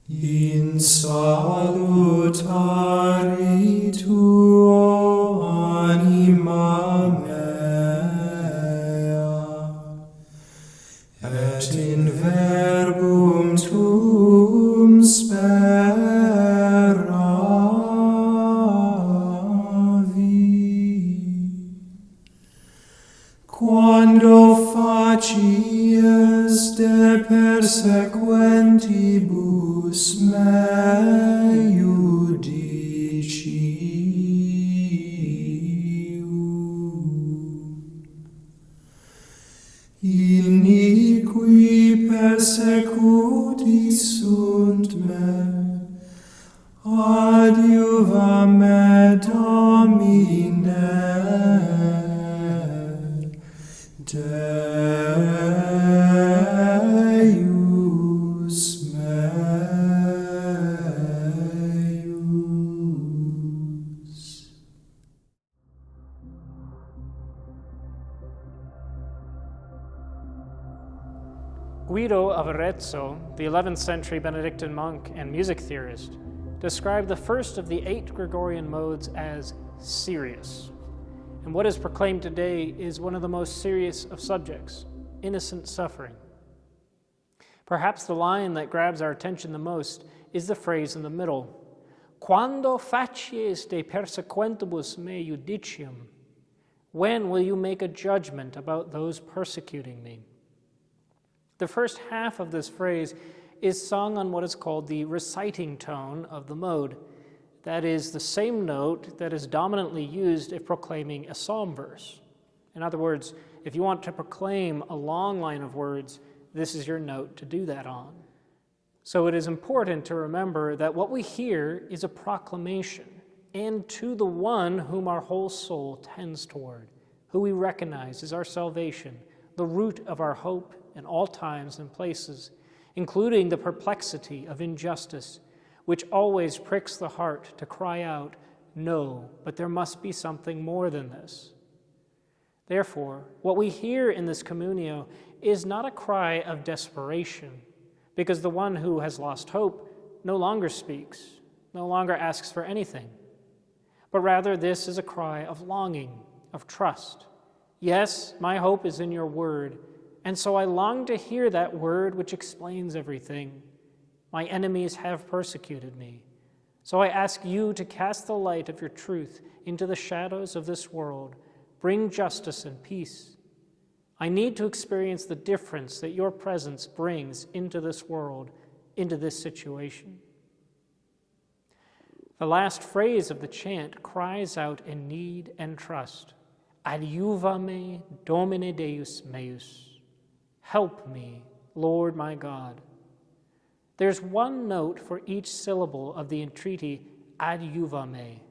In salutari tuo anima mea, et in verbum tuum speravi. Quando facies de persequentibus me judicium, iniqui persecuti sunt me, adiuva me Domine, Deus meus. Guido of Arezzo, the 11th century Benedictine monk and music theorist, described the first of the 8 Gregorian modes as serious. And what is proclaimed today is one of the most serious of subjects, innocent suffering. Perhaps the line that grabs our attention the most is the phrase in the middle, Quando facies de persequentibus me judicium? When will you make a judgment about those persecuting me? The first half of this phrase is sung on what is called the reciting tone of the mode. That is the same note that is dominantly used if proclaiming a psalm verse. In other words, if you want to proclaim a long line of words, this is your note to do that on. So it is important to remember that what we hear is a proclamation, and to the one whom our whole soul tends toward, who we recognize as our salvation, the root of our hope in all times and places, including the perplexity of injustice, which always pricks the heart to cry out, no, but there must be something more than this. Therefore, what we hear in this Communio is not a cry of desperation, because the one who has lost hope no longer speaks, no longer asks for anything, but rather this is a cry of longing, of trust. Yes, my hope is in your word, and so I long to hear that word which explains everything. My enemies have persecuted me. So I ask you to cast the light of your truth into the shadows of this world. Bring justice and peace. I need to experience the difference that your presence brings into this world, into this situation. The last phrase of the chant cries out in need and trust. Adiuva me, Domine Deus meus. Help me, Lord my God. There's one note for each syllable of the entreaty, adiuva me,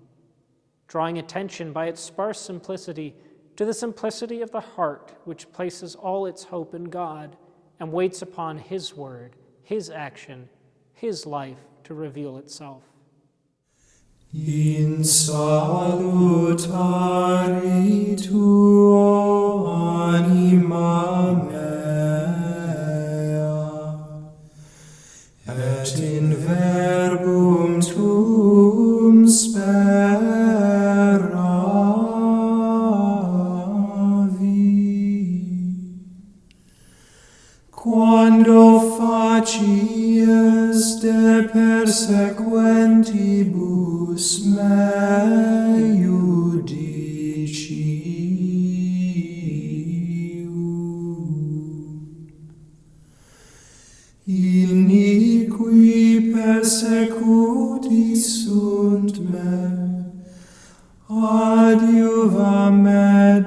drawing attention by its sparse simplicity to the simplicity of the heart which places all its hope in God and waits upon His word, His action, His life to reveal itself. In salutari tuo anima mea, et in verbum tuum speravi. Quando facies de persequentibus me judicium, iniqui persecuti sunt me, adiuva me